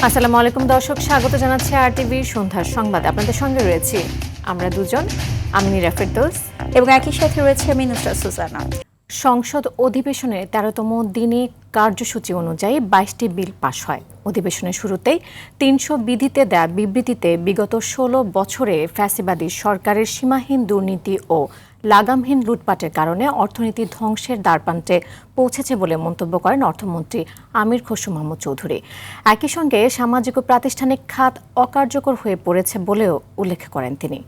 আসসালামু আলাইকুম দর্শক, স্বাগত জানাচ্ছি আরটিভির সন্ধ্যার সংবাদে। আপনাদের সঙ্গে রয়েছি আমরা দুজন, আমি নীরা ফেরদৌস এবং একই সাথে রয়েছে আমি নুসরাত সুজানা। সংসদ অধিবেশনের ১৩তম দিনে কার্যসূচি অনুযায়ী ২২টি বিল পাশ হয়। অধিবেশনের শুরুতেই ৩০০ বিধিতে দেয়া বিবৃতিতে বিগত ১৬ বছরে ফ্যাসিবাদী সরকারের সীমাহীন দুর্নীতি ও লাগামহীন লুটপাটের কারণে অর্থনীতি ধ্বংসের দ্বারপ্রান্তে পৌঁছেছে বলে মন্তব্য করেন অর্থমন্ত্রী আমির খসরু মাহমুদ চৌধুরী। একই সঙ্গে সামাজিক ও প্রাতিষ্ঠানিক খাত অকার্যকর হয়ে পড়েছে বলেও উল্লেখ করেন তিনি।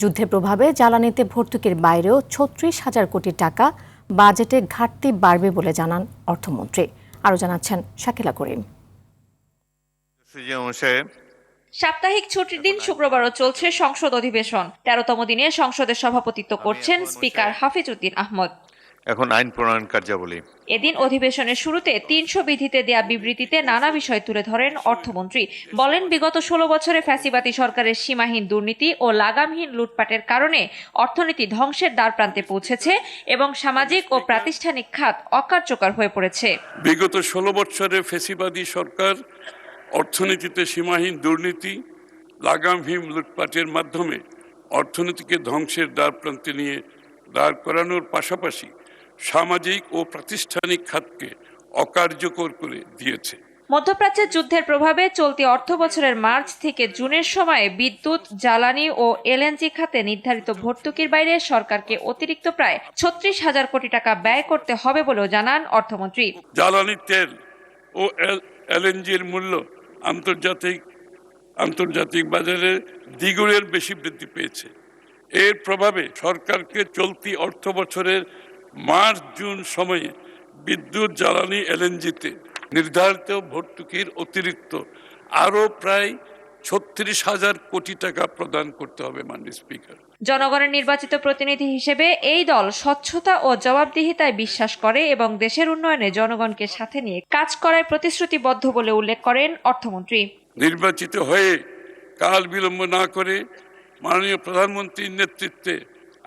যুদ্ধের প্রভাবে জ্বালানিতে ভর্তুকির বাইরেও ৩৬,০০০ কোটি টাকা বাজেটে ঘাটতি বাড়বে বলে জানান অর্থমন্ত্রী। আরও জানাচ্ছেন শাকিলা করিম। সাপ্তাহিক ছুটির দিন শুক্রবারও চলছে সংসদ অধিবেশন। ১৩তম দিনে সংসদের সভাপতিত্ব করছেন স্পিকার হাফিজ উদ্দিন আহমদ। এখন আইন প্রণয়ন কার্যাবলী। এদিন অধিবেশনের শুরুতে ৩০০ বিধিতে দেয়া বিবৃতিতে নানা বিষয় তুলে ধরেন অর্থমন্ত্রী। বলেন, বিগত ১৬ বছরে ফ্যাসিবাদী সরকারের সীমাহীন দুর্নীতি ও লাগামহীন লুটপাটের কারণে অর্থনীতি ধ্বংসের দ্বারপ্রান্তে পৌঁছেছে এবং সামাজিক ও প্রাতিষ্ঠানিক খাত অকার্যকর হয়ে পড়েছে। বিগত ১৬ বছরে ফ্যাসিবাদী সরকার অর্থনীতিতে সীমাহীন দুর্নীতি, লাগামহীন লুটপাটের মাধ্যমে অর্থনীতিকে ধ্বংসের দ্বারপ্রান্তে নিয়ে দাঁড় করানোর পাশাপাশি সামাজিক ও প্রাতিষ্ঠানিক খাতকে অকার্যকর করে দিয়েছে। মধ্যপ্রাচ্যের যুদ্ধের প্রভাবে চলতি অর্থবছরের মার্চ থেকে জুনের সময়ে বিদ্যুৎ, জ্বালানি ও এলএনজি খাতে নির্ধারিত ভর্তুকির বাইরে সরকারকে অতিরিক্ত প্রায় ৩৬,০০০ কোটি টাকা ব্যয় করতে হবে বলেও জানান অর্থমন্ত্রী। জ্বালানি তেল ও এলএনজির মূল্য আন্তর্জাতিক বাজারে দ্বিগুণের বেশি বৃদ্ধি পেয়েছে। এর প্রভাবে সরকারকে চলতি অর্থ বছরের মার্চ জুন সময়ে বিদ্যুৎ, জ্বালানি, এলএনজিতে নির্ধারিত ভর্তুকির অতিরিক্ত আরও প্রায় ৩৬,০০০ কোটি টাকা প্রদান করতে হবে। মাননীয় স্পিকার, জনগণের নির্বাচিত প্রতিনিধি হিসেবে এই দল স্বচ্ছতা ও জবাবদিহিতায় বিশ্বাস করে এবং দেশের উন্নয়নে জনগণকে সাথে নিয়ে কাজ করায় প্রতিশ্রুতিবদ্ধ বলে উল্লেখ করেন অর্থমন্ত্রী। নির্বাচিত হয়ে কাল বিলম্ব না করে মাননীয় প্রধানমন্ত্রীর নেতৃত্বে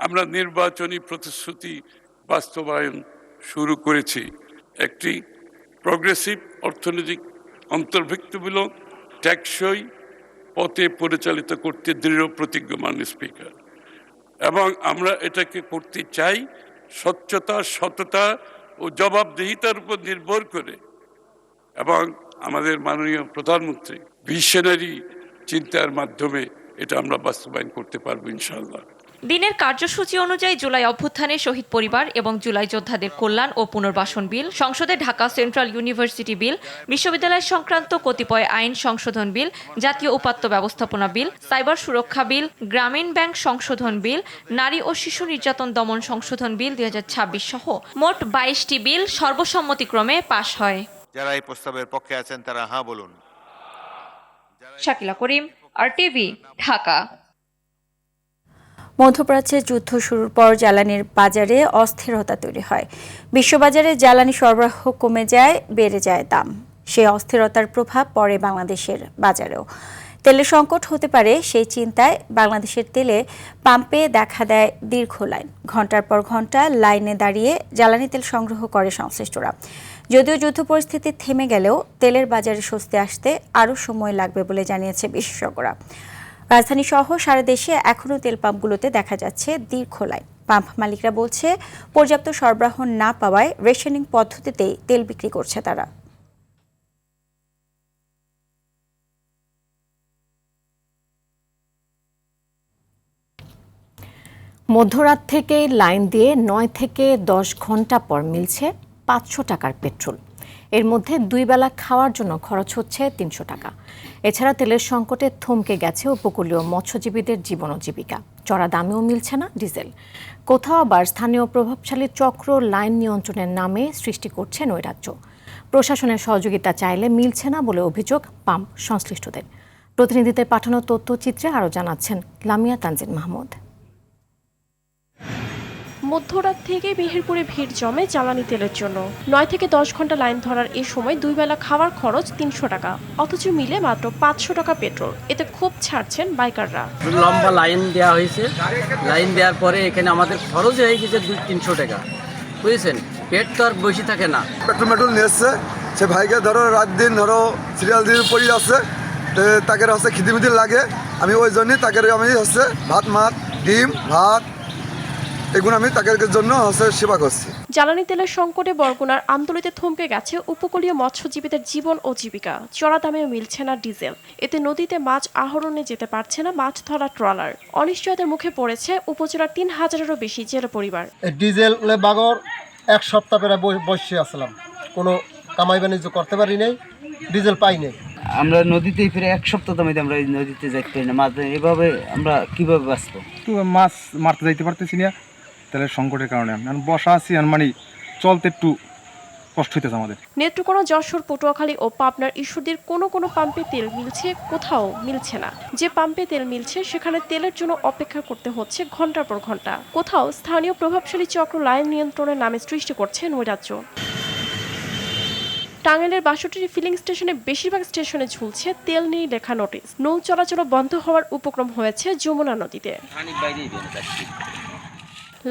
আমরা নির্বাচনী প্রতিশ্রুতি বাস্তবায়ন শুরু করেছি। একটি প্রগ্রেসিভ অর্থনৈতিক অন্তর্ভুক্তিমূলক টেকসই পথে পরিচালিত করতে দৃঢ় প্রতিজ্ঞ মাননীয় স্পিকার, এবং আমরা এটাকে করতে চাই স্বচ্ছতা, সততা ও জবাবদিহিতার উপর নির্ভর করে, এবং আমাদের মাননীয় প্রধানমন্ত্রী ভিশনারি চিন্তার মাধ্যমে এটা আমরা বাস্তবায়ন করতে পারবো ইনশাআল্লাহ। দিনের কার্যসূচি অনুযায়ী জুলাই অভ্যুত্থানে শহীদ পরিবার এবং জুলাই যোদ্ধাদের কল্যাণ ও পুনর্বাসন বিল, সংসদে ঢাকা সেন্ট্রাল ইউনিভার্সিটি বিল, বিশ্ববিদ্যালয় সংক্রান্ত কতিপয় আইন সংশোধন বিল, জাতীয় উপাত্ত ব্যবস্থাপনা বিল, সাইবার সুরক্ষা বিল, গ্রামীণ ব্যাংক সংশোধন বিল, নারী ও শিশু নির্যাতন দমন সংশোধন বিল ২০২৬ সহ মোট ২২টি বিল সর্বসম্মতিক্রমে পাশ হয়। যারা এই প্রস্তাবের পক্ষে আছেন তারা হ্যাঁ বলুন। শাকিলা করিম, আরটিভি, ঢাকা। মধ্যপ্রাচ্যে যুদ্ধ শুরুর পর জ্বালানির বাজারে অস্থিরতা তৈরি হয়। বিশ্ববাজারে জ্বালানি সরবরাহ কমে যায়, বেড়ে যায় দাম। সেই অস্থিরতার প্রভাব পড়ে বাংলাদেশের বাজারেও। তেলের সংকট হতে পারে সেই চিন্তায় বাংলাদেশের তেলে পাম্পে দেখা দেয় দীর্ঘ লাইন। ঘন্টার পর ঘন্টা লাইনে দাঁড়িয়ে জ্বালানি তেল সংগ্রহ করে সংশ্লিষ্টরা। যদিও যুদ্ধ পরিস্থিতি থেমে গেলেও তেলের বাজারে স্বস্তি আসতে আরও সময় লাগবে বলে জানিয়েছে বিশেষজ্ঞরা। রাজধানী সহ সারা দেশে এখনও তেল পাম্পগুলোতে দেখা যাচ্ছে দীর্ঘ লাইন। পাম্প মালিকরা বলছে, পর্যাপ্ত সরবরাহ না পাওয়ায় রেশনিং পদ্ধতিতেই তেল বিক্রি করছে তারা। মধ্যরাত থেকে লাইন দিয়ে ৯ থেকে ১০ ঘন্টা পর মিলছে ৫০০ টাকার পেট্রোল। এর মধ্যে ২ বেলা খাওয়ার জন্য খরচ হচ্ছে ৩০০ টাকা। এছাড়া তেলের সংকটে থমকে গেছে উপকূলীয় মৎস্যজীবীদের জীবন ও জীবিকা। চড়া দামেও মিলছে না ডিজেল। কোথাও আবার স্থানীয় প্রভাবশালী চক্র লাইন নিয়ন্ত্রণের নামে সৃষ্টি করছে নৈরাজ্য। প্রশাসনের সহযোগিতা চাইলে মিলছে না বলে অভিযোগ পাম্প সংশ্লিষ্টদের। প্রতিনিধিদের পাঠানো তথ্যচিত্রে আরও জানাচ্ছেন লামিয়া তানজিন মাহমুদ। মধ্যরাত থেকে মেহেরপুরে ভিড় জমে জ্বালানি তেলের জন্য। ৯ থেকে ১০ ঘন্টা লাইন ধরার এই সময় ২ বেলা খাওয়ার খরচ ৩০০ টাকা, অথচ মিলে মাত্র ৫০০ টাকা পেট্রোল। এতে খুব ছাড়ছেন বাইকাররা। লম্বা লাইন দেওয়া হয়েছে, লাইন দেওয়ার পরে এখানে আমাদের খরচ হয়ে গেছে ২০০-৩০০ টাকা, বুঝেছেন। পেট তো আর বসে থাকে না। পেট্রোল নিয়ে এসছে, সে ভাইকে ধরো রাত দিন ধরো সিরিয়াল দিয়ে পড়ে আছে, তাকে হচ্ছে খিদিমিদি লাগে, আমি ওই জন্যই তাকে আমি হচ্ছে ভাত মাছ ডিম ভাত এগুলো আমি তাকে জন্য হচ্ছে সেবা করছি। জ্বালানি তেলের সংকটে বরগুনার আমতলীতে থমকে গেছে উপকূলীয় মৎস্যজীবীদের জীবন ও জীবিকা। চড়া দামেও মিলছে না ডিজেল, এতে নদীতে মাছ আহরণে যেতে পারছে না মাছ ধরা ট্রলার। অনিশ্চয়তার মুখে পড়েছে উপজেলার ৩,০০০-এরও বেশি জেলে পরিবার। ডিজেল বাগর এক সপ্তাহ পরে বসে আসলাম, কোনো কামাই বাণিজ্য করতে পারি নাই, ডিজেল পাই নাই। আমরা নদীতেই ফিরে এক সপ্তাহ দামিতে আমরা এই নদীতে যাইতে পারি না, মাছ এভাবে আমরা কিভাবে বাঁচবো? মাছ মারতে যাইতে পারতেছি না তেলের সংকটের কারণে। বসা আছি মানে চলতে একটু কষ্ট হইতেছে আমাদের। নেত্রকোনা, যশোর, পটুয়াখালী ও পাবনার ঈশ্বরদীর কোনো পাম্পে তেল মিলছে, কোথাও মিলছে না। যে পাম্পে তেল মিলছে সেখানে তেলের জন্য অপেক্ষা করতে হচ্ছে ঘন্টার পর ঘন্টা। কোথাও স্থানীয় প্রভাবশালী চক্র লাইন নিয়ন্ত্রণের নামে সৃষ্টি করছে নৈরাজ্য। টাঙ্গাইলের ৬২টি ফিলিং স্টেশনে বেশিরভাগ স্টেশনে ঝুলছে তেল নিয়ে লেখা নোটিশ। নৌ চলাচল বন্ধ হওয়ার উপক্রম হয়েছে যমুনা নদীতে।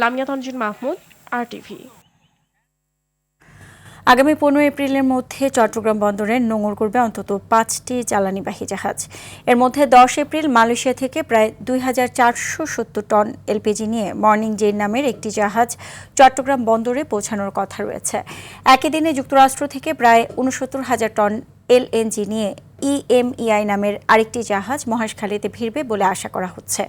লামিয়া তানজিন মাহমুদ, RTV। আগামী 15 এপ্রিলের মধ্যে চট্টগ্রাম বন্দরে নোঙর করবে অন্তত 5টি জ্বালানিবাহী জাহাজ। এর মধ্যে 10 এপ্রিল মালয়েশিয়া থেকে প্রায় ২,৪৭০ টন এলপিজি নিয়ে মর্নিং জেইন নামের একটি জাহাজ চট্টগ্রাম বন্দরে পৌঁছানোর কথা রয়েছে। একই দিনে যুক্তরাষ্ট্র থেকে প্রায় ৬৯,০০০ টন এলএনজি নিয়ে EMEI নামের আরেকটি জাহাজ মহেশখালীতে ভিড়বে বলে আশা করা হচ্ছে।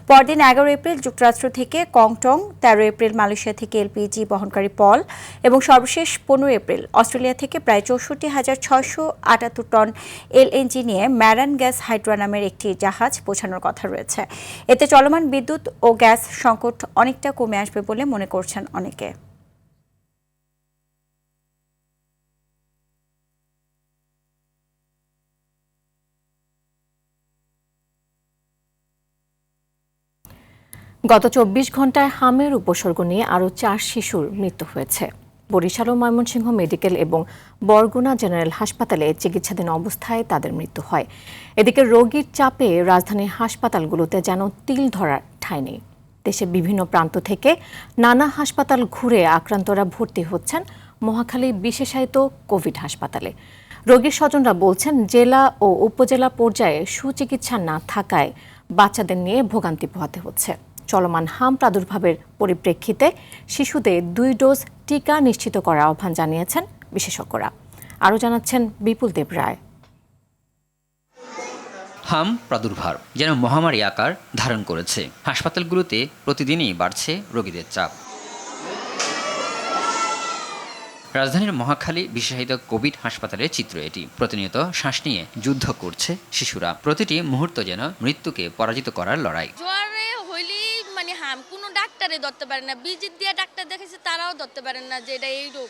পরদিন 11 এপ্রিল যুক্তরাষ্ট্র থেকে কংটং, 13 এপ্রিল মালয়েশিয়া থেকে এলপিজি বহনকারী পল এবং সর্বশেষ 15 এপ্রিল অস্ট্রেলিয়া থেকে প্রায় ৬৪,৬৭৮ টন এলএনজি নিয়ে ম্যারান গ্যাস হাইড্রা নামের একটি জাহাজ পৌঁছানোর কথা রয়েছে। এতে চলমান বিদ্যুৎ ও গ্যাস সংকট অনেকটা কমে আসবে বলে মনে করছেন অনেকে। গত ২৪ ঘন্টায় হামের উপসর্গ নিয়ে আরও 4 শিশুর মৃত্যু হয়েছে। বরিশাল ও ময়মনসিংহ মেডিকেল এবং বরগুনা জেনারেল হাসপাতালে চিকিৎসাধীন অবস্থায় তাদের মৃত্যু হয়। এদিকে রোগীর চাপে রাজধানীর হাসপাতালগুলোতে যেন তিল ধরার ঠাঁই নেই। দেশের বিভিন্ন প্রান্ত থেকে নানা হাসপাতাল ঘুরে আক্রান্তরা ভর্তি হচ্ছেন মহাখালী বিশেষায়িত কোভিড হাসপাতালে। রোগীর স্বজনরা বলছেন, জেলা ও উপজেলা পর্যায়ে সুচিকিৎসা না থাকায় বাচ্চাদের নিয়ে ভোগান্তি পোহাতে হচ্ছে। চলমান হাম প্রাদুর্ভাবের পরিপ্রেক্ষিতে শিশুদের 2 ডোজ টিকা নিশ্চিত করার আহ্বান জানিয়েছেন বিশেষজ্ঞরা। আরও জানাচ্ছেন বিপুল দেব রায়। হাম প্রাদুর্ভাব যেন মহামারী আকার ধারণ করেছে। হাসপাতালগুলোতে প্রতিদিনই বাড়ছে রোগীদের চাপ। রাজধানীর মহাখালী বিশেষায়িত কোভিড হাসপাতালের চিত্র এটি। প্রতিনিয়ত শ্বাস নিয়ে যুদ্ধ করছে শিশুরা। প্রতিটি মুহূর্ত যেন মৃত্যুকে পরাজিত করার লড়াই। কোনো ডাক্তারে ধরতে পারে না, বিজিত দিয়ে ডাক্তার দেখেছে তারাও ধরতে পারেন না যে এটা এই রোগ।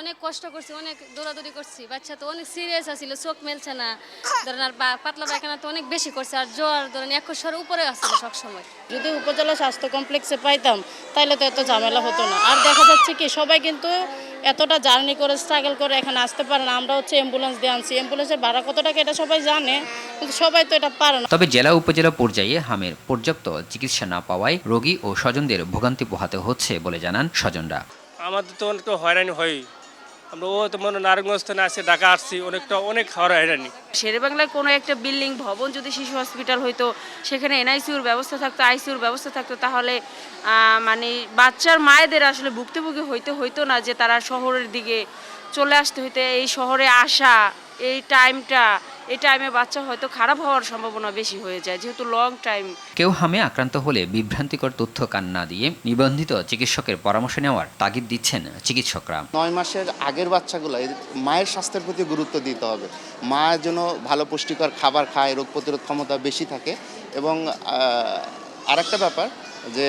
অনেক কষ্ট করছি, অনেক দৌড়াদৌড়ি করছি। বাচ্চা তো অনেক সিরিয়াস আছিল, চোখ মেলছে না, ধরেন আর পাতলা পায়খানা তো অনেক বেশি করছে, আর জ্বর ধরেন 100-এর উপরে আসছিল সবসময়। যদি উপজেলা স্বাস্থ্য কমপ্লেক্সে পাইতাম তাহলে তো এত ঝামেলা হতো না। আর দেখা যাচ্ছে কি সবাই কিন্তু এতটা জার্নি করে স্ট্রাগল করে এখানে আসতে পারে না। আমরা হচ্ছে অ্যাম্বুলেন্স দিয়ে আনছি, অ্যাম্বুলেন্সের ভাড়া কত টাকা এটা সবাই জানে, কিন্তু সবাই তো এটা পারে না। তবে জেলা উপজেলা পর্যায়ে হামের পর্যাপ্ত চিকিৎসা না পাওয়ায় রোগী ও স্বজনদের ভোগান্তি পোহাতে হচ্ছে বলে জানান স্বজনরা। আমাদের তো অনেক হয়রানি হয়। আমরা তো মনে নারায়ণগঞ্জ থেকে আসছে, ঢাকা আসছি, অনেক হয়রানি। শেরেবাংলায় কোনো একটা বিল্ডিং ভবন যদি শিশু হসপিটাল হইতো, সেখানে এনআইসিউর ব্যবস্থা থাকতো, আইসিউর ব্যবস্থা থাকতো, তাহলে মানে বাচ্চার মায়েদের আসলে ভুক্তভোগী হইতো না যে তারা শহরের দিকে চলে আসতে হইতে। এই শহরে আসা এই টাইমে বাচ্চা হয়তো খারাপ হওয়ার সম্ভাবনা বেশি হয়ে যায়, যেহেতু লং টাইম। কেউ হামে আক্রান্ত হলে বিভ্রান্তিকর তথ্য কান না দিয়ে নিবন্ধিত চিকিৎসকের পরামর্শ নেওয়ার তাগিদ দিচ্ছেন চিকিৎসকরা। 9 মাসের আগের বাচ্চাগুলো মায়ের স্বাস্থ্যের প্রতি গুরুত্ব দিতে হবে। মা যেন ভালো পুষ্টিকর খাবার খায়, রোগ প্রতিরোধ ক্ষমতা বেশি থাকে। এবং আরেকটা ব্যাপার যে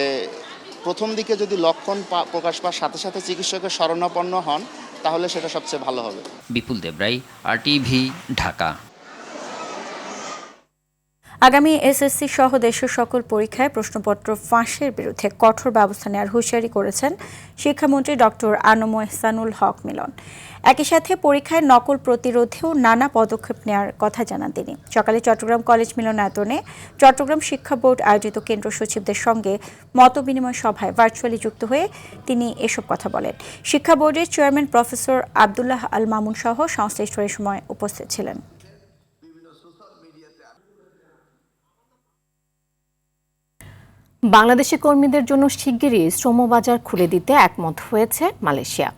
প্রথম দিকে যদি লক্ষণ প্রকাশ পাওয়ার সাথে সাথে চিকিৎসকের শরণাপন্ন হন তাহলে সেটা সবচেয়ে ভালো হবে। বিপুল দেবরাই, RTV, ঢাকা। আগামী SSC সহ দেশের সকল পরীক্ষায় প্রশ্নপত্র ফাঁসের বিরুদ্ধে কঠোর ব্যবস্থা নেওয়ার হুঁশিয়ারি করেছেন শিক্ষামন্ত্রী ডক্টর আনম এহসানুল হক মিলন। একই সাথে পরীক্ষায় নকল প্রতিরোধেও নানা পদক্ষেপ নেওয়ার কথা জানান তিনি। সকালে চট্টগ্রাম কলেজ মিলনায়তনে চট্টগ্রাম শিক্ষা বোর্ড আয়োজিত কেন্দ্র সচিবদের সঙ্গে মতবিনিময় সভায় ভার্চুয়ালি যুক্ত হয়ে তিনি এসব কথা বলেন। শিক্ষা বোর্ডের চেয়ারম্যান প্রফেসর আব্দুল্লাহ আল মামুন সহ সংশ্লিষ্টরা এ সময় উপস্থিত ছিলেন। বাংলাদেশি কর্মীদের জন্য শিগগিরই শ্রমবাজার খুলে দিতে একমত হয়েছে মালয়েশিয়া।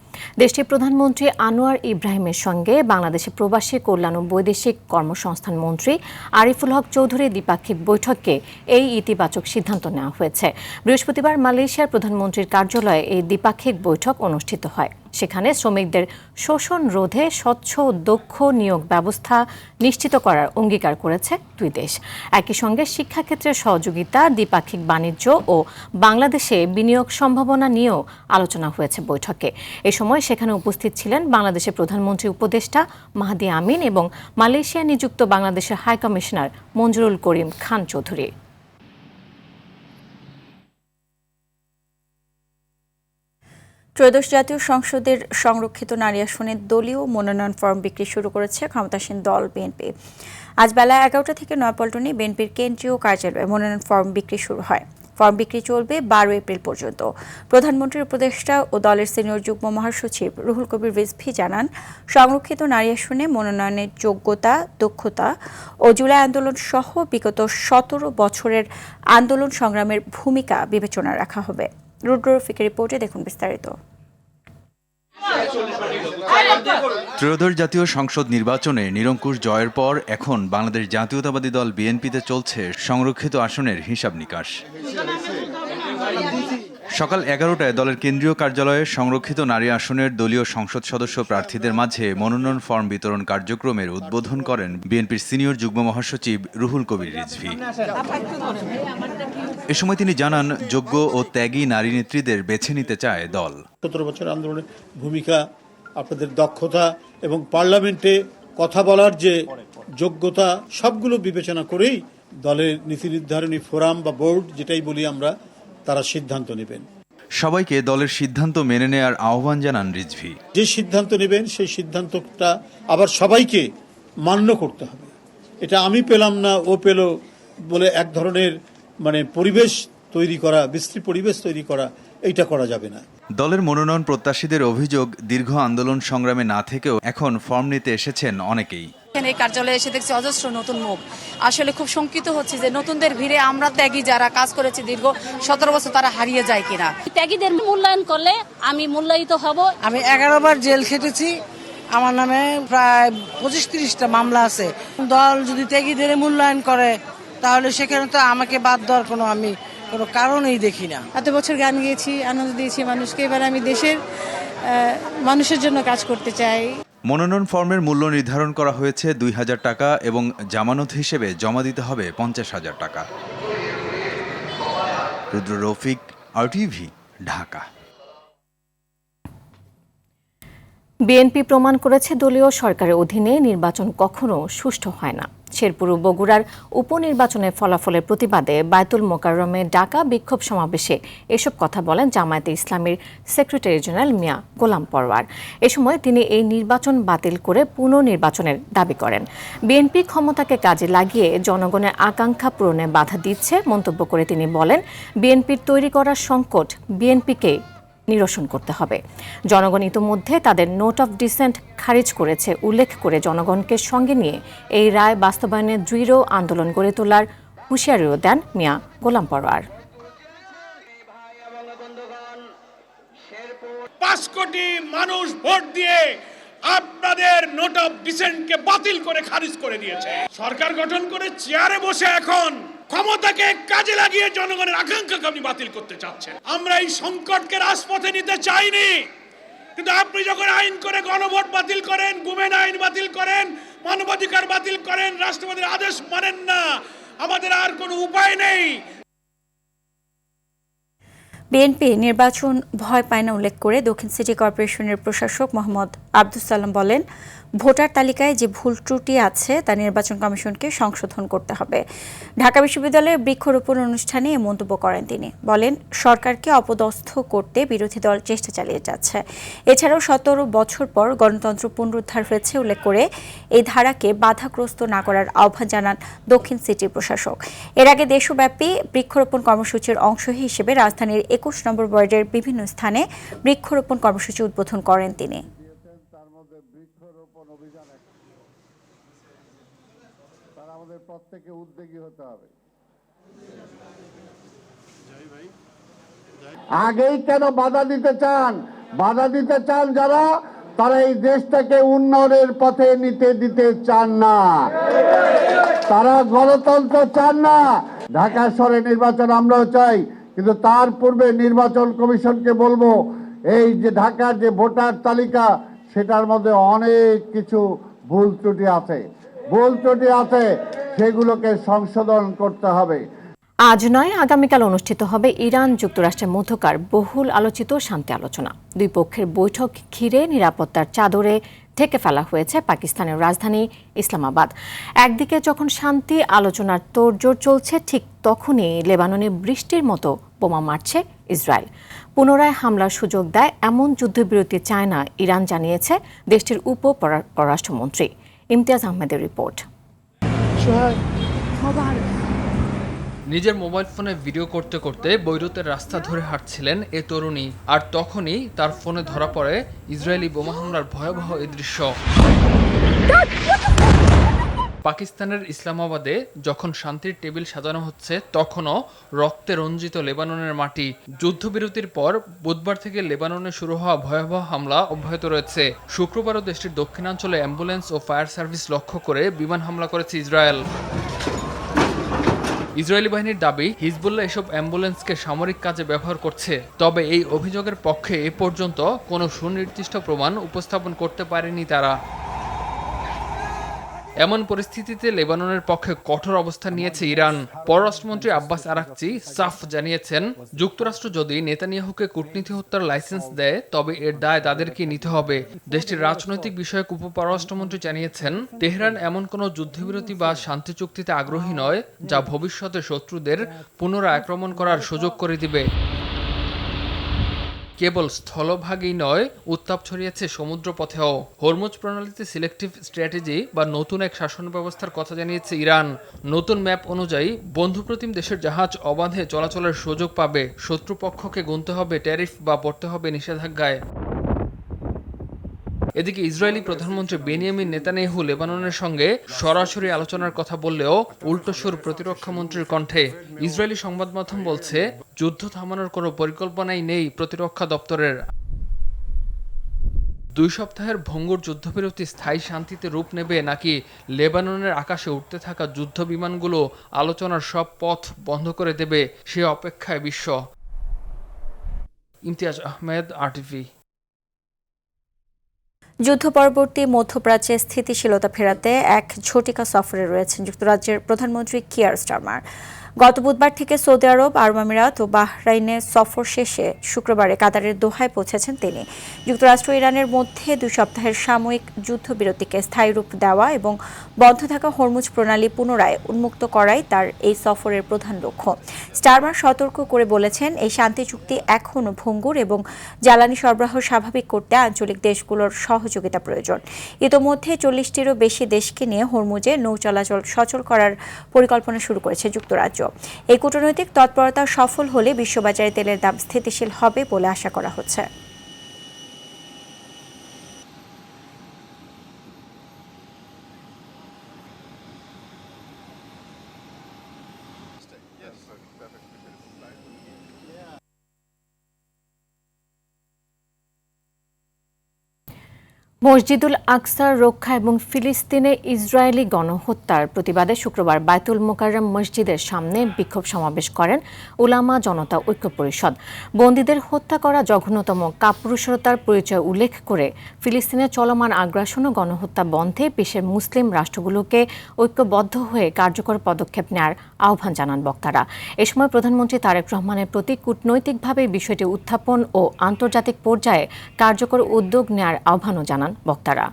দেশটির প্রধানমন্ত্রী আনোয়ার ইব্রাহিমের সঙ্গে বাংলাদেশের প্রবাসী কল্যাণ ও বৈদেশিক কর্মসংস্থান মন্ত্রী আরিফুল হক চৌধুরীর দ্বিপাক্ষিক বৈঠকে এই ইতিবাচক সিদ্ধান্ত নেওয়া হয়েছে। বৃহস্পতিবার মালয়েশিয়ার প্রধানমন্ত্রীর কার্যালয়ে এই দ্বিপাক্ষিক বৈঠক অনুষ্ঠিত হয়। সেখানে শ্রমিকদের শোষণ রোধে স্বচ্ছ ও দক্ষ নিয়োগ ব্যবস্থা নিশ্চিত করার অঙ্গীকার করেছে দুই দেশ। একই সঙ্গে শিক্ষাক্ষেত্রে সহযোগিতা, দ্বিপাক্ষিক বাণিজ্য ও বাংলাদেশে বিনিয়োগ সম্ভাবনা নিয়েও আলোচনা হয়েছে বৈঠকে। এ সময় সেখানে উপস্থিত ছিলেন বাংলাদেশের প্রধানমন্ত্রী উপদেষ্টা মাহদি আমিন এবং মালয়েশিয়া নিযুক্ত বাংলাদেশের হাই কমিশনার মঞ্জুরুল করিম খান চৌধুরী। ত্রয়োদশ জাতীয় সংসদের সংরক্ষিত নারী আসনে দলীয় মনোনয়ন ফর্ম বিক্রি শুরু করেছে ক্ষমতাসীন দল বিএনপি। আজ বেলা 11টা থেকে নয়াপল্টনে বিএনপির কেন্দ্রীয় কার্যালয়ে মনোনয়ন ফর্ম বিক্রি শুরু হয়। ফর্ম বিক্রি চলবে 12 এপ্রিল পর্যন্ত। প্রধানমন্ত্রীর উপদেষ্টা ও দলের সিনিয়র যুগ্ম মহাসচিব রুহুল কবির রিজভী জানান, সংরক্ষিত নারী আসনে মনোনয়নের যোগ্যতা, দক্ষতা ও জুলাই আন্দোলন সহ বিগত 17 বছরের আন্দোলন সংগ্রামের ভূমিকা বিবেচনা রাখা হবে। রুদ্র রফিকের রিপোর্টে দেখুন বিস্তারিত। ত্রয়োদশ জাতীয় সংসদ নির্বাচনে নিরঙ্কুশ জয়ের পর এখন বাংলাদেশ জাতীয়তাবাদী দল বিএনপিতে চলছে সংরক্ষিত আসনের হিসাব নিকাশ। সকাল 11টায় দলের কেন্দ্রীয় কার্যালয়ে সংরক্ষিত নারী আসনের দলীয় সংসদ সদস্য প্রার্থীদের মাঝে মনোনয়ন ফর্ম বিতরণ কার্যক্রমের উদ্বোধন করেন বিএনপির সিনিয়র যুগ্ম মহাসচিব রুহুল কবির রিজভী। এ সময় তিনি জানান, যোগ্য ও ত্যাগী নারী নেত্রীদের বেছে নিতে চায় দল। 17 বছর আন্দোলনের ভূমিকা, আপনাদের দক্ষতা এবং পার্লামেন্টে কথা বলার যে যোগ্যতা, সবগুলো বিবেচনা করেই দলের নীতি নির্ধারণী ফোরাম বা বোর্ড, যেটাই বলি আমরা, তারা সিদ্ধান্ত নেবেন। সবাইকে দলের সিদ্ধান্ত মেনে নেয়ার আহ্বান জানান রিজভী। যে সিদ্ধান্ত নেবেন সেই সিদ্ধান্তটা আবার সবাইকে মান্য করতে হবে। এটা আমি পেলাম না ও পেল বলে এক ধরনের পরিবেশ তৈরি করা, বিশ্রী পরিবেশ তৈরি করা, এইটা করা যাবে না। দলের মনোনয়ন প্রত্যাশীদের অভিযোগ, দীর্ঘ আন্দোলন সংগ্রামে না থেকেও এখন ফর্ম নিতে এসেছেন অনেকেই। এই কার্যালয়ে এসে দেখছি অজস্র নতুন মুখ। আসলে খুব শঙ্কিত হচ্ছে যে নতুনদের ভিড়ে আমরা ত্যাগী যারা কাজ করেছি দীর্ঘ 17 বছর তারা হারিয়ে যায় কিনা। ত্যাগীদের মূল্যায়ন করলে আমি মূল্যায়িত হব। আমি 11 বার জেল খেটেছি, আমার নামে প্রায় 25-30টা মামলা আছে। দল যদি ত্যাগীদের মূল্যায়ন করে তাহলে সেখানে তো আমাকে বাদ দেওয়ার কোনো কারণই দেখি না। এত বছর গান গেয়েছি, আনন্দ দিয়েছি মানুষকে, এবার আমি দেশের মানুষের জন্য কাজ করতে চাই। মনোনয়ন ফর্মের মূল্য নির্ধারণ করা হয়েছে 2000 টাকা এবং জামানত হিসেবে জমা দিতে হবে 50,000 টাকা। রুদ্র রফিক, RTV, ঢাকা। বিএনপি প্রমাণ করেছে দলীয় সরকারের অধীনে নির্বাচন কখনো সুষ্ঠু হয় না। শেরপুর ও বগুড়ার উপনির্বাচনের ফলাফলের প্রতিবাদে বায়তুল মোকাররমে ডাকা বিক্ষোভ সমাবেশে এসব কথা বলেন জামায়াতে ইসলামীর সেক্রেটারি জেনারেল মিয়া গোলাম পরওয়ার। এ সময় তিনি এই নির্বাচন বাতিল করে পুনর্নির্বাচনের দাবি করেন। বিএনপি ক্ষমতাকে কাজে লাগিয়ে জনগণের আকাঙ্ক্ষা পূরণে বাধা দিচ্ছে মন্তব্য করে তিনি বলেন, বিএনপির তৈরি করা সংকট বিএনপিকে নিরসন করতে হবে। জনগণ ইতোমধ্যে তাদের নোট অফ ডিসেন্ট খারিজ করেছে উল্লেখ করে জনগণকে সঙ্গে নিয়ে এই রায় বাস্তবায়নে দৃঢ় আন্দোলন গড়ে তোলার হুঁশিয়ারিও দেন মিয়া গোলাম পরওয়ার। 5 কোটি মানুষ ভোট দিয়ে আপনাদের নোট অফ ডিসেন্টকে বাতিল করে খারিজ করে দিয়েছে। সরকার গঠন করে চেয়ারে বসে এখন ক্ষমতাকে কাজে লাগিয়ে জনগণের আকাঙ্ক্ষাকে আপনি বাতিল করতে চাচ্ছেন। আমরা এই সংকটকে রাজপথে নিতে চাইনি, কিন্তু আপনি যখন আইন করে গণভোট বাতিল করেন, গুমেন আইন বাতিল করেন, মানবাধিকার বাতিল করেন, রাষ্ট্রপতির আদেশ মানেন না, আমাদের আর কোনো উপায় নেই। বিএনপি নির্বাচন ভয় পায় না উল্লেখ করে দক্ষিণ সিটি কর্পোরেশনের প্রশাসক মোহাম্মদ আব্দুস সালাম বলেন, ভোটার তালিকায় যে ভুল ত্রুটি আছে তা নির্বাচন কমিশনকে সংশোধন করতে হবে। ঢাকা বিশ্ববিদ্যালয়ের বৃক্ষরোপণ অনুষ্ঠানে এ মন্তব্য করেন তিনি। বলেন, সরকারকে অপদস্থ করতে বিরোধী দল চেষ্টা চালিয়ে যাচ্ছে। এছাড়াও 17 বছর পর গণতন্ত্র পুনরুদ্ধার হয়েছে উল্লেখ করে এই ধারাকে বাধাগ্রস্ত না করার আহ্বান জানান দক্ষিণ সিটি প্রশাসক। এর আগে দেশব্যাপী বৃক্ষরোপণ কর্মসূচির অংশ হিসেবে রাজধানীর 21 নম্বর ওয়ার্ডের বিভিন্ন স্থানে বৃক্ষরোপণ কর্মসূচি উদ্বোধন করেন তিনি। আমাদের প্রত্যেকে উদ্যোগী হতে হবে। আগেই কেন বাধা দিতে চান? বাধা দিতে চান যারা, তারা এই দেশটাকে উন্নয়নের পথে নিতে দিতে চান না, তারা গণতন্ত্র চান না। ঢাকা শহরে নির্বাচন আমরাও চাই, কিন্তু তার পূর্বে নির্বাচন কমিশনকে বলবো, এই যে ঢাকার যে ভোটার তালিকা, সেটার মধ্যে অনেক কিছু ভুল ত্রুটি আছে, সেগুলোকে সংশোধন করতে হবে। আজ নয়, আগামীকাল অনুষ্ঠিত হবে ইরান যুক্তরাষ্ট্রের মধ্যকার বহুল আলোচিত শান্তি আলোচনা। দুই পক্ষের বৈঠক ঘিরে নিরাপত্তার চাদরে ঢেকে ফেলা হয়েছে পাকিস্তানের রাজধানী ইসলামাবাদ। একদিকে যখন শান্তি আলোচনার তোড়জোড় চলছে, ঠিক তখনই লেবাননে বৃষ্টির মতো বোমা মারছে ইসরায়েল। পুনরায় হামলার সুযোগ দেয় এমন যুদ্ধবিরতি চায় না ইরান, জানিয়েছে দেশটির উপ পররাষ্ট্রমন্ত্রী। ইমতিয়াজ আহমেদের রিপোর্ট। নিজের মোবাইল ফোনে ভিডিও করতে করতে বৈরুতের রাস্তা ধরে হাঁটছিলেন এ তরুণী, আর তখনই তার ফোনে ধরা পড়ে ইসরায়েলি বোমা হামলার ভয়াবহ এই দৃশ্য। পাকিস্তানের ইসলামাবাদে যখন শান্তির টেবিল সাজানো হচ্ছে, তখনও রক্তে রঞ্জিত লেবাননের মাটি। যুদ্ধবিরতির পর বুধবার থেকে লেবাননে শুরু হওয়া ভয়াবহ হামলা অব্যাহত রয়েছে। শুক্রবারও দেশটির দক্ষিণাঞ্চলে অ্যাম্বুলেন্স ও ফায়ার সার্ভিস লক্ষ্য করে বিমান হামলা করেছে ইসরায়েল। ইসরায়েলি বাহিনীর দাবি, হিজবুল্লাহ এসব অ্যাম্বুলেন্সকে সামরিক কাজে ব্যবহার করছে। তবে এই অভিযোগের পক্ষে এ পর্যন্ত কোনো সুনির্দিষ্ট প্রমাণ উপস্থাপন করতে পারেনি তারা। এমন পরিস্থিতিতে লেবাননের পক্ষে কঠোর অবস্থান নিয়েছে ইরান। পররাষ্ট্রমন্ত্রী আব্বাস আরাকচি সাফ জানিয়েছেন, যুক্তরাষ্ট্র যদি নেতানিয়াহুকে কূটনীতি হত্যার লাইসেন্স দেয়, তবে এর দায় তাদেরকে নিতে হবে। দেশটির রাজনৈতিক বিষয়ক উপপররাষ্ট্রমন্ত্রী জানিয়েছেন, তেহরান এমন কোনো যুদ্ধবিরতি বা শান্তি চুক্তিতে আগ্রহী নয় যা ভবিষ্যতে শত্রুদের পুনরায় আক্রমণ করার সুযোগ করে দিবে। কেবল স্থলভাগেই নয়, উত্তাপ ছড়িয়েছে সমুদ্রপথেও। হরমুজ প্রণালীতে সিলেক্টিভ স্ট্র্যাটেজি বা নতুন এক শাসন ব্যবস্থার কথা জানিয়েছে ইরান। নতুন ম্যাপ অনুযায়ী বন্ধুপ্রতিম দেশের জাহাজ অবাধে চলাচলের সুযোগ পাবে। শত্রুপক্ষকে গুনতে হবে ট্যারিফ বা পড়তে হবে নিষেধাজ্ঞায়। এদিকে ইসরায়েলি প্রধানমন্ত্রী বেনিয়ামিন নেতানিয়াহু লেবাননের সঙ্গে সরাসরি আলোচনার কথা বললেও উল্টো সুর প্রতিরক্ষা মন্ত্রীর কণ্ঠে। ইসরায়েলি সংবাদ মাধ্যম বলছে, যুদ্ধ থামানোর কোনো পরিকল্পনাই নেই প্রতিরক্ষা দপ্তরের। 2 সপ্তাহের ভঙ্গুর যুদ্ধবিরতি স্থায়ী শান্তিতে রূপ নেবে, নাকি লেবাননের আকাশে উঠতে থাকা যুদ্ধ বিমানগুলো আলোচনার সব পথ বন্ধ করে দেবে, সে অপেক্ষায় বিশ্ব। ইমতিয়াজ আহমেদ, RTV। যুদ্ধ পরবর্তী মধ্যপ্রাচ্যে স্থিতিশীলতা ফেরাতে এক ঝটিকা সফরে রয়েছেন যুক্তরাজ্যের প্রধানমন্ত্রী কিয়ার স্টারমার। গত বুধবার থেকে সৌদি আরব, আরব আমিরাত ও বাহরাইনে সফর শেষে শুক্রবারে কাতারের দোহায় পৌঁছেছেন তিনি। যুক্তরাষ্ট্র ইরানের মধ্যে 2 সপ্তাহের সাময়িক যুদ্ধবিরতিকে স্থায়ী রূপ দেওয়া এবং বন্ধ থাকা হরমুজ প্রণালী পুনরায় উন্মুক্ত করাই তার এই সফরের প্রধান লক্ষ্য। স্টারমার সতর্ক করে বলেছেন, এই শান্তি চুক্তি এখনও ভঙ্গুর এবং জ্বালানি সরবরাহ স্বাভাবিক করতে আঞ্চলিক দেশগুলোর সহযোগিতা প্রয়োজন। ইতোমধ্যে 40টিরও বেশি দেশকে নিয়ে হরমুজে নৌ চলাচল সচল করার পরিকল্পনা শুরু করেছে যুক্তরাজ্য। এই কূটনৈতিক তৎপরতা সফল হলে বিশ্ববাজারে তেলের দাম স্থিতিশীল হবে বলে আশা করা হচ্ছে। মসজিদুল আকসার রক্ষা এবং ফিলিস্তিনে ইসরায়েলি গণহত্যার প্রতিবাদে শুক্রবার বায়তুল মোকাররম মসজিদের সামনে বিক্ষোভ সমাবেশ করেন উলামা জনতা ঐক্য পরিষদ। বন্দীদের হত্যা করা জঘন্যতম কাপুরুষতার পরিচয় উল্লেখ করে ফিলিস্তিনে চলমান আগ্রাসন ও গণহত্যা বন্ধে বিশ্বের মুসলিম রাষ্ট্রগুলোকে ঐক্যবদ্ধ হয়ে কার্যকর পদক্ষেপ নেওয়ার আহ্বান জানান বক্তারা। এ সময় প্রধানমন্ত্রী তারেক রহমানের প্রতি কূটনৈতিকভাবে বিষয়টি উত্থাপন ও আন্তর্জাতিক পর্যায়ে কার্যকর উদ্যোগ নেওয়ার আহ্বানও জানান বক্তারা।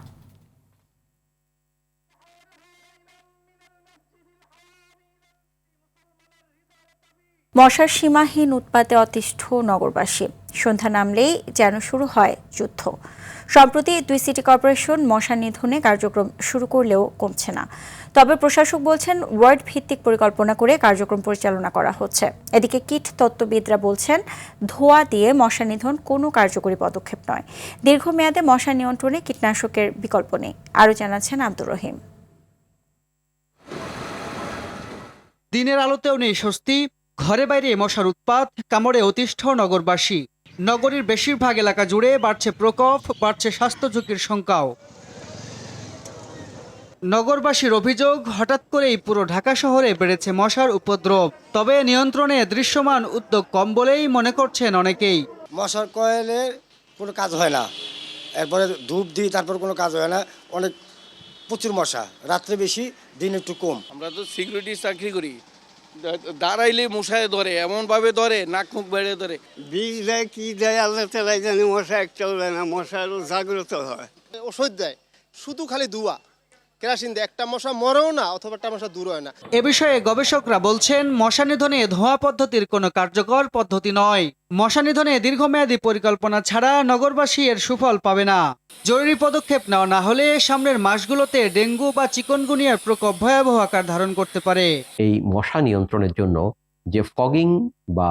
মশার সীমাহীন উৎপাতে অতিষ্ঠ নগরবাসী। সন্ধ্যা নামলেই যেন শুরু হয় যুদ্ধ। সম্প্রতি 2 সিটি কর্পোরেশন মশা নিধনে কার্যক্রম শুরু করলেও কমছে না। তবে প্রশাসক বলছেন, ওয়ার্ড ভিত্তিক পরিকল্পনা করে কার্যক্রম পরিচালনা করা হচ্ছে। এদিকে কীট তত্ত্ববিদরা বলছেন, ধোঁয়া দিয়ে মশা নিধন কোনো কার্যকরী পদক্ষেপ নয়। দীর্ঘমেয়াদে মশা নিয়ন্ত্রণে কীটনাশকের বিকল্প নেই। আরও জানাচ্ছেন আব্দুর রহিম। দিনের আলোতেও নেই স্বস্তি, ঘরে বাইরে মশার উৎপাত, কামড়ে অতিষ্ঠ নগরবাসী। নগরীর বেশিরভাগ এলাকা জুড়ে বাড়ছে প্রকোপ, বাড়ছে স্বাস্থ্য ঝুঁকির শঙ্কাও। নগরবাসীর অভিযোগ, হঠাৎ করেই পুরো ঢাকা শহরে বেড়েছে মশার উপদ্রব। তবে নিয়ন্ত্রণে দৃশ্যমান উদ্যোগ কম বলেই মনে করছেন অনেকেই। মশার কয়েলের কোনো কাজ হয় না, এরপরে ধূপ দিই, তারপর কোনো কাজ হয় না। অনেক প্রচুর মশা, রাত্রে বেশি, দিন একটু কম। আমরা তো সিকিউরিটি চাকরি করি, দাঁড়াইলে মশায় ধরে, এমনভাবে ধরে নাক মুখ বেড়ে ধরে। বীজ দেয় কি দেয় আল্লাহ তালাই জানি, মশা একটাও দেয় না, মশা আরও জাগ্রত হয়। ওষুধ দেয়, শুধু খালি ধোঁয়া, কেরাসিন দেয়, একটা মশা মরেও না অথবা একটা মশা দূর হয় না। এ বিষয়ে গবেষকরা বলছেন, মশা নিধনে ধোঁয়া পদ্ধতির কোনো কার্যকর পদ্ধতি নয়। মশা নিধনে দীর্ঘমেয়াদী পরিকল্পনা ছাড়া নগরবাসী এর সুফল পাবে না। জরুরি পদক্ষেপ নেওয়া না হলে সামনের মাসগুলোতে ডেঙ্গু বা চিকনগুনিয়ার প্রকোপ ভয়াবহ আকার ধারণ করতে পারে। এই মশা নিয়ন্ত্রণের জন্য যে ফগিং বা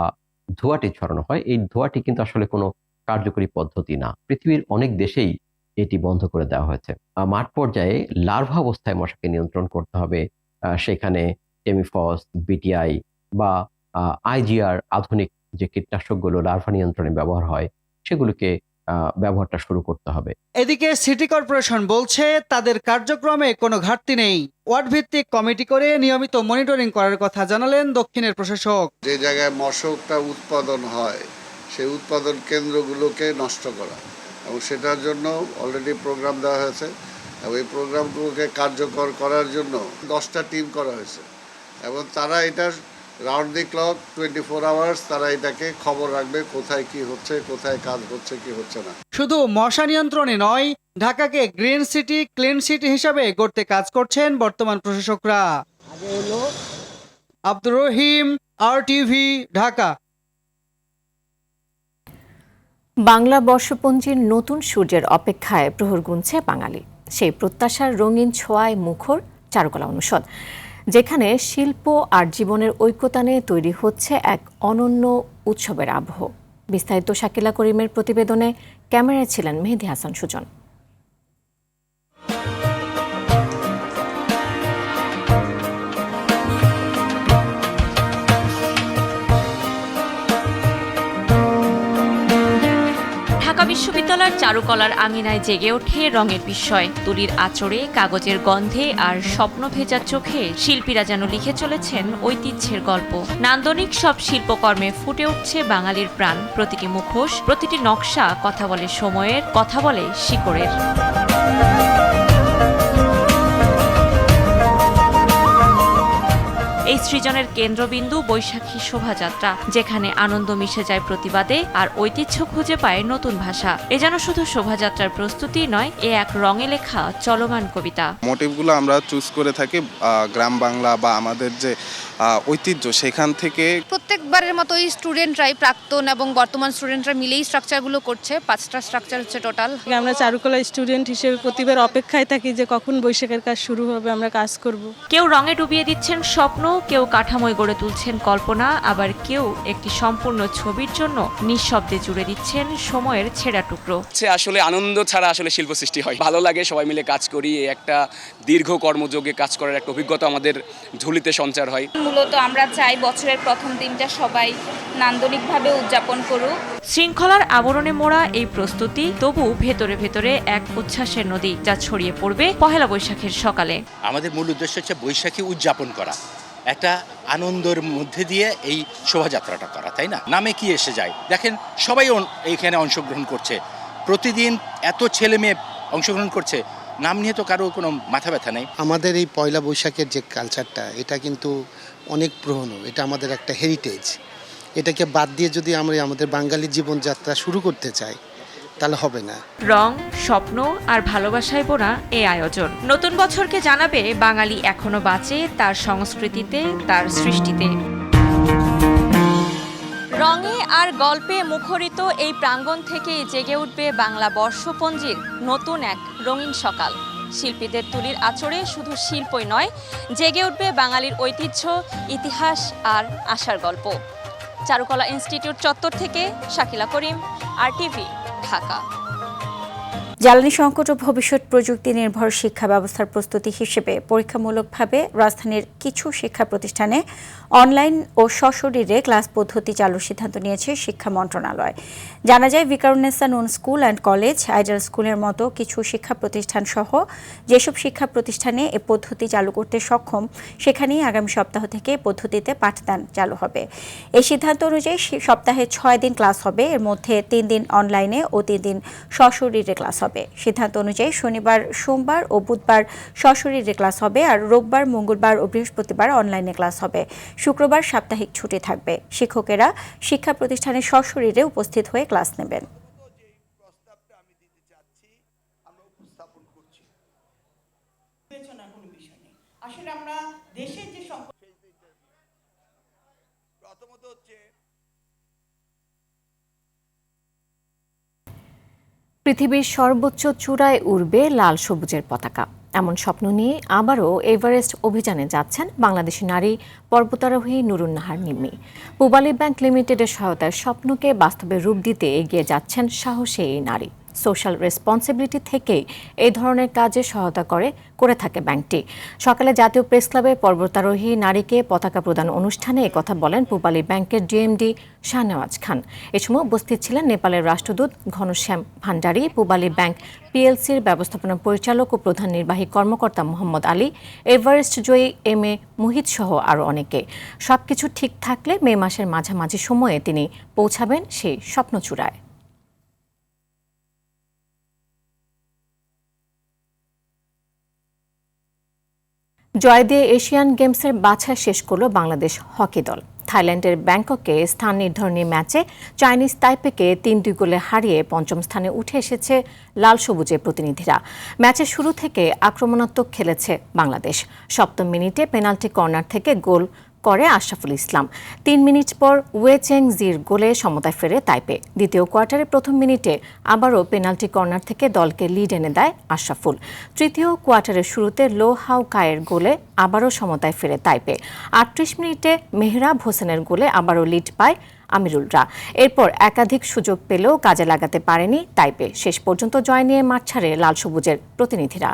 ধোঁয়াটি ছড়ানো হয়, এই ধোঁয়াটি কিন্তু আসলে কোনো কার্যকরী পদ্ধতি না। পৃথিবীর অনেক দেশেই এটি বন্ধ করে দেওয়া হয়েছে। মাঠ পর্যায়ে লার্ভা অবস্থায় মশাকে নিয়ন্ত্রণ করতে হবে। সেখানে টেমিফস, বিটিআই বা আইজিআর আধুনিক যে কীটনাশকগুলো লার্ভা নিয়ন্ত্রণে ব্যবহার হয়, সেগুলোকে ব্যবহারটা শুরু করতে হবে। এদিকে সিটি কর্পোরেশন বলছে তাদের কার্যক্রমে কোনো ঘাটতি নেই। ওয়ার্ড ভিত্তিক কমিটি করে নিয়মিত মনিটরিং করার কথা জানালেন দক্ষিণের প্রশাসক। যে জায়গায় মশকটা উৎপাদন হয় সেই উৎপাদন কেন্দ্রগুলোকে নষ্ট করা, এবং সেটার জন্য অলরেডি প্রোগ্রাম দেওয়া হয়েছে, এবং এই প্রোগ্রামগুলোকে কার্যকর করার জন্য 10টা টিম করা হয়েছে, এবং তারা এটা রাউন্ড দি ক্লক 24 আওয়ার্স তারা এটাকে খবর রাখবে, কোথায় কি হচ্ছে, কোথায় কাজ হচ্ছে কি হচ্ছে না। শুধু মশা নিয়ন্ত্রণে নয়, ঢাকাকে গ্রিন সিটি, ক্লিন সিটি হিসাবে গড়তে কাজ করছেন বর্তমান প্রশাসকরা। আব্দুর রহিম, RTV, ঢাকা। বাংলা বর্ষপঞ্জির নতুন সূর্যের অপেক্ষায় প্রহর গুনছে বাঙালি। সেই প্রত্যাশার রঙিন ছোঁয়ায় মুখর চারুকলা অনুষদ, যেখানে শিল্প আর জীবনের ঐক্যতানে তৈরি হচ্ছে এক অনন্য উৎসবের আবহ। বিস্তারিত শাকিলা করিমের প্রতিবেদনে, ক্যামেরায় ছিলেন মেহেদী হাসান সুজন। ঢাকা বিশ্ববিদ্যালয়ের চারুকলার আঙিনায় জেগে ওঠে রঙের বিস্ময়। তুলির আঁচড়ে, কাগজের গন্ধে আর স্বপ্ন ভেজা চোখে শিল্পীরা যেন লিখে চলেছেন ঐতিহ্যের গল্প। নান্দনিক সব শিল্পকর্মে ফুটে উঠছে বাঙালির প্রাণ। প্রতিটি মুখোশ, প্রতিটি নকশা কথা বলে সময়ের, কথা বলে শিকড়ের। এই সৃজনের কেন্দ্রবিন্দু বৈশাখী শোভাযাত্রা, যেখানে আনন্দ মিশে যায় প্রতিবাদে আর ঐতিহ্য খুঁজে পায় নতুন ভাষা। এ যেন শুধু শোভাযাত্রার প্রস্তুতি নয়, এ এক রঙে লেখা চলমান কবিতা। মোটিভগুলো আমরা চুজ করে থাকি গ্রাম বাংলা বা আমাদের যে ঐতিহ্য, সেখান থেকে। প্রত্যেকবারের মতো এই স্টুডেন্টরাই, প্রাক্তন এবং বর্তমান স্টুডেন্টরা মিলেই স্ট্রাকচারগুলো করছে। 5টা স্ট্রাকচার হচ্ছে টোটাল। আমরা চারুকলা স্টুডেন্ট হিসেবে প্রতিবার অপেক্ষায় থাকি যে কখন বৈশাখের কাজ শুরু হবে, আমরা কাজ করব। কেউ রঙে ডুবিয়ে দিচ্ছেন স্বপ্ন, কেউ কাঠামোয় গড়ে তুলছেন কল্পনা, আবার কেউ একটি সম্পূর্ণ ছবির জন্য নিঃশব্দে জুড়ে দিচ্ছেন সময়ের ছেঁড়া টুকরো। আসলে আনন্দ ছাড়া আসলে শিল্প সৃষ্টি হয়, ভালো লাগে, সবাই মিলে কাজ করি। একটা দীর্ঘ কর্মযোগে কাজ করার একটা অভিজ্ঞতা আমাদের ঝুলিতে সঞ্চার হয়। মূলত আমরা চাই বছরের প্রথম দিনটা সবাই নান্দনিকভাবে উদযাপন করুক। শৃঙ্খলার আবরণে মোড়া এই প্রস্তুতি, তবু ভেতরে ভেতরে এক উচ্ছ্বাসের নদী, যা ছড়িয়ে পড়বে পহেলা বৈশাখের সকালে। আমাদের মূল উদ্দেশ্য হচ্ছে বৈশাখী উদযাপন করা, একটা আনন্দের মধ্যে দিয়ে এই শোভাযাত্রাটা করা, তাই না? নামে কি এসে যায়, দেখেন সবাই এইখানে অংশগ্রহণ করছে, প্রতিদিন এত ছেলে মেয়ে অংশগ্রহণ করছে, নাম নিয়ে তো কারো কোনো মাথা ব্যথা নেই। আমাদের এই পয়লা বৈশাখের যে কালচারটা, এটা কিন্তু অনেক পুরনো, এটা আমাদের একটা হেরিটেজ। এটাকে বাদ দিয়ে যদি আমরা আমাদের বাঙালি জীবনযাত্রা শুরু করতে চাই, তাহলে হবে না। রং, স্বপ্ন আর ভালোবাসায় বোনা এই আয়োজন নতুন বছরকে জানাবে বাঙালি এখনো বাঁচে তার সংস্কৃতিতে, তার সৃষ্টিতে। রঙে আর গল্পে মুখরিত এই প্রাঙ্গণ থেকেই জেগে উঠবে বাংলা বর্ষপঞ্জির নতুন এক রঙিন সকাল। শিল্পীদের তুলির আঁচড়ে শুধু শিল্পই নয়, জেগে উঠবে বাঙালির ঐতিহ্য, ইতিহাস আর আশার গল্প। চারুকলা ইনস্টিটিউট চত্বর থেকে শাকিলা করিম, RTV, ঢাকা। জ্বালানি সংকট ও ভবিষ্যৎ প্রযুক্তি নির্ভর শিক্ষা ব্যবস্থার প্রস্তুতি হিসেবে পরীক্ষামূলকভাবে রাজধানীর কিছু শিক্ষা প্রতিষ্ঠানে অনলাইন ও সশরীরে ক্লাস পদ্ধতি চালুর সিদ্ধান্ত নিয়েছে শিক্ষা মন্ত্রণালয়। জানা যায়, ভিকারুন্নেসা নুন স্কুল অ্যান্ড কলেজ, আইডাল স্কুলের মতো কিছু শিক্ষা প্রতিষ্ঠান সহ যেসব শিক্ষা প্রতিষ্ঠানে এ পদ্ধতি চালু করতে সক্ষম, সেখানেই আগামী সপ্তাহ থেকে পদ্ধতিতে পাঠদান চালু হবে। এই সিদ্ধান্ত অনুযায়ী সপ্তাহে 6 দিন ক্লাস হবে, এর মধ্যে 3 দিন অনলাইনে ও 3 দিন সশরীরে ক্লাস হবে। সিদ্ধান্ত অনুযায়ী শনিবার, সোমবার ও বুধবার সশরীরে ক্লাস হবে, আর রোববার, মঙ্গলবার ও বৃহস্পতিবার অনলাইনে ক্লাস হবে। শুক্রবার সাপ্তাহিক ছুটি থাকবে। শিক্ষকেরা শিক্ষা প্রতিষ্ঠানে সশরীরে উপস্থিত হয়ে ক্লাস নেবেন। পৃথিবীর সর্বোচ্চ চূড়ায় উড়বে লাল সবুজের পতাকা, এমন স্বপ্ন নিয়ে আবারও এভারেস্ট অভিযানে যাচ্ছেন বাংলাদেশি নারী পর্বতারোহী নুরুন নাহার নিম্মি। পূবালী ব্যাংক লিমিটেডের সহায়তায় স্বপ্নকে বাস্তবে রূপ দিতে এগিয়ে যাচ্ছেন সাহসী এই নারী। সোশ্যাল রেসপন্সিবিলিটি থেকেই এই ধরনের কাজে সহায়তা করে থাকে ব্যাংকটি। সকালে জাতীয় প্রেস ক্লাবে পর্বতারোহী নারীকে পতাকা প্রদান অনুষ্ঠানে একথা বলেন পূবালী ব্যাংকের ডিএমডি শাহনেওয়াজ খান। এ সময় উপস্থিত ছিলেন নেপালের রাষ্ট্রদূত ঘনশ্যাম ভান্ডারী, পূবালী ব্যাংক পিএলসির ব্যবস্থাপনা পরিচালক ও প্রধান নির্বাহী কর্মকর্তা মোহাম্মদ আলী, এভারেস্ট জয়ী এম.এ. মুহিত সহ আরও অনেকে। সবকিছু ঠিক থাকলে মে মাসের মাঝামাঝি সময়ে তিনি পৌঁছাবেন সেই স্বপ্নচূড়ায়। জয় দিয়ে এশিয়ান গেমসের বাছাই শেষ করল বাংলাদেশ হকি দল। থাইল্যান্ডের ব্যাংককে স্থান নির্ধারণী ম্যাচে চাইনিজ তাইপেকে 3-2 গোলে হারিয়ে পঞ্চম স্থানে উঠে এসেছে লাল সবুজের প্রতিনিধিরা। ম্যাচের শুরু থেকে আক্রমণাত্মক খেলেছে বাংলাদেশ। সপ্তম মিনিটে পেনাল্টি কর্নার থেকে গোল করে আশরাফুল ইসলাম। 3 মিনিট পর ওয়ে চেং জির গোলে সমতায় ফেরে তাইপে। দ্বিতীয় কোয়ার্টারে প্রথম মিনিটে আবারও পেনাল্টি কর্নার থেকে দলকে লিড এনে দেয় আশরাফুল। তৃতীয় কোয়ার্টারের শুরুতে লো হাউ কায়ের গোলে আবারও সমতায় ফেরে তাইপে। 38 মিনিটে মেহরাব হোসেনের গোলে আবারও লিড পায় আমিরুলরা। এরপর একাধিক সুযোগ পেলেও কাজে লাগাতে পারেনি তাইপে। শেষ পর্যন্ত জয় নিয়ে মাঠ ছাড়ে লাল সবুজের প্রতিনিধিরা।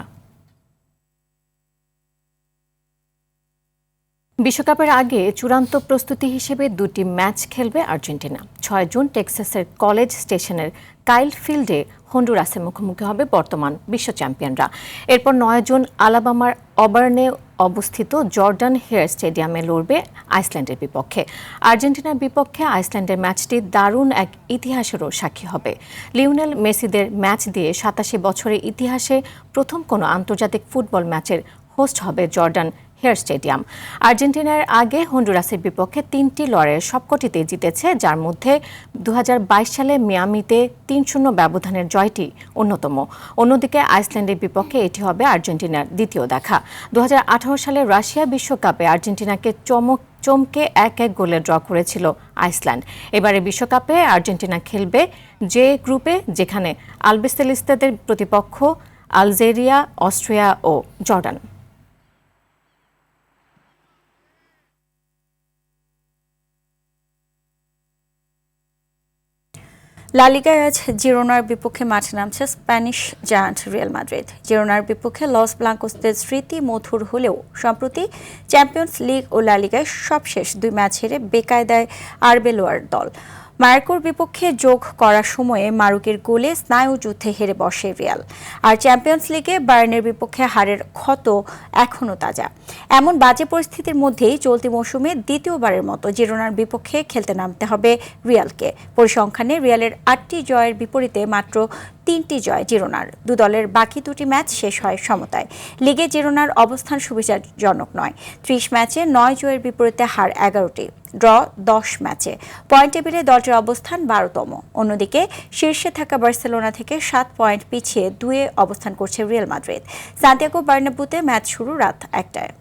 বিশ্বকাপের আগে চূড়ান্ত প্রস্তুতি হিসেবে 2টি ম্যাচ খেলবে আর্জেন্টিনা। 6 জুন টেক্সাসের কলেজ স্টেশনের কাইল ফিল্ডে হন্ডুরাসের মুখোমুখি হবে বর্তমান বিশ্ব চ্যাম্পিয়নরা। এরপর 9 জুন আলাবামার অবার্নে অবস্থিত জর্ডান হেয়ার স্টেডিয়ামে লড়বে আইসল্যান্ডের বিপক্ষে। আর্জেন্টিনার বিপক্ষে আইসল্যান্ডের ম্যাচটি দারুণ এক ইতিহাসেরও সাক্ষী হবে। লিওনেল মেসিদের ম্যাচ দিয়ে 87 বছরের ইতিহাসে প্রথম কোনো আন্তর্জাতিক ফুটবল ম্যাচের হোস্ট হবে জর্ডান হেয়ার স্টেডিয়াম। আর্জেন্টিনার আগে হন্ডুরাসের বিপক্ষে 3টি লড়াইয়ের সবকটিতে জিতেছে, যার মধ্যে 2022 সালে মিয়ামিতে 3-0 ব্যবধানের জয়টি অন্যতম। অন্যদিকে আইসল্যান্ডের বিপক্ষে এটি হবে আর্জেন্টিনার দ্বিতীয় দেখা। 2018 সালে রাশিয়া বিশ্বকাপে আর্জেন্টিনাকে চমকে 1-1 গোলে ড্র করেছিল আইসল্যান্ড। এবারে বিশ্বকাপে আর্জেন্টিনা খেলবে যে গ্রুপে, যেখানে আলবিসেলিস্তাদের প্রতিপক্ষ আলজেরিয়া, অস্ট্রিয়া ও জর্ডান। লা লিগায় আজ জিরোনার বিপক্ষে মাঠে নামছে স্প্যানিশ জায়ান্ট রিয়াল মাদ্রিদ। জিরোনার বিপক্ষে লস ব্লাঙ্কোসদের স্মৃতি মধুর হলেও সম্প্রতি চ্যাম্পিয়ন্স লিগ ও লা লিগায় সবশেষ 2 ম্যাচ হেরে বেকায়দায় আরবেলোয়ার দল। মার্কোর বিপক্ষে যোগ করার সময়ে মারুকের গোলে স্নায়ু যুদ্ধে হেরে বসে রিয়াল। আর চ্যাম্পিয়ন্স লিগে বায়ার্নের বিপক্ষে হারের ক্ষত এখনও তাজা। এমন বাজে পরিস্থিতির মধ্যেই চলতি মৌসুমে দ্বিতীয়বারের মতো জিরোনার বিপক্ষে খেলতে নামতে হবে রিয়ালকে। পরিসংখ্যানে রিয়ালের 8টি জয়ের বিপরীতে মাত্র 3টি জয় জিরোনার। 2 দলের বাকি 2টি ম্যাচ শেষ হয় সমতায়। লিগে জিরোনার অবস্থান সুবিধাজনক নয়। 30 ম্যাচে 9 জয়ের বিপরীতে হার 11টি, ড্র 10 ম্যাচে। পয়েন্ট টেবিলে দলটির অবস্থান 12তম। অন্যদিকে শীর্ষে থাকা বার্সেলোনা থেকে 7 পয়েন্ট পিছিয়ে 2-এ অবস্থান করছে রিয়াল মাদ্রিদ। সান্তিয়াগো বার্নাব্যুতে ম্যাচ শুরু রাত 1টায়।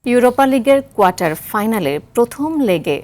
ইউরোপা লিগের কোয়ার্টার ফাইনালের প্রথম লেগে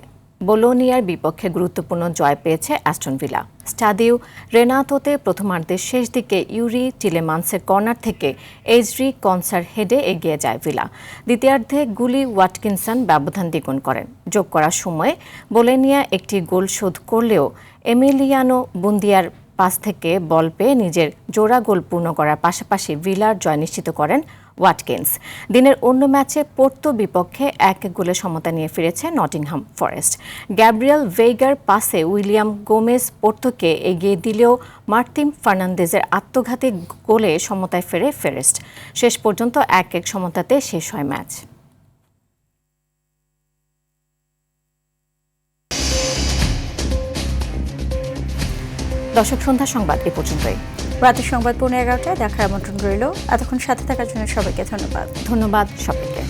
বোলোনিয়ার বিপক্ষে গুরুত্বপূর্ণ জয় পেয়েছে অ্যাস্টন ভিলা। স্টাদিউ রেনাতোতে প্রথমার্ধের শেষ দিকে ইউরি টিলেমান্সের কর্নার থেকে এজরি কনসার হেডে এগিয়ে যায় ভিলা। দ্বিতীয়ার্ধে গুলি ওয়াটকিনসন ব্যবধান দ্বিগুণ করেন। যোগ করার সময়ে বোলেনিয়া একটি গোল শোধ করলেও এমিলিয়ানো বুন্দিয়ার পাস থেকে বল পেয়ে নিজের জোড়া গোল পূর্ণ করার পাশাপাশি ভিলার জয় নিশ্চিত করেন ওয়াটকিন্স। দিনের অন্য ম্যাচে পোর্তো বিপক্ষে 1 গোলে সমতা নিয়ে ফিরেছে নটিংহাম ফরেস্ট। গ্যাব্রিয়েল ভেইগার পাসে উইলিয়াম গোমেজ পোর্তোকে এগিয়ে দিলেও মার্তিন ফার্নান্দেজের আত্মঘাতী গোলে সমতায় ফেরে ফরেস্ট। শেষ পর্যন্ত 1-1 সমতাতে শেষ হয় ম্যাচ। দর্শক, সন্ধ্যা সংবাদ এ পর্যন্তই। রাতের সংবাদ 11:15 দেখার আমন্ত্রণ রইল। এতক্ষণ সাথে থাকার জন্য সবাইকে ধন্যবাদ। ধন্যবাদ সবাইকে।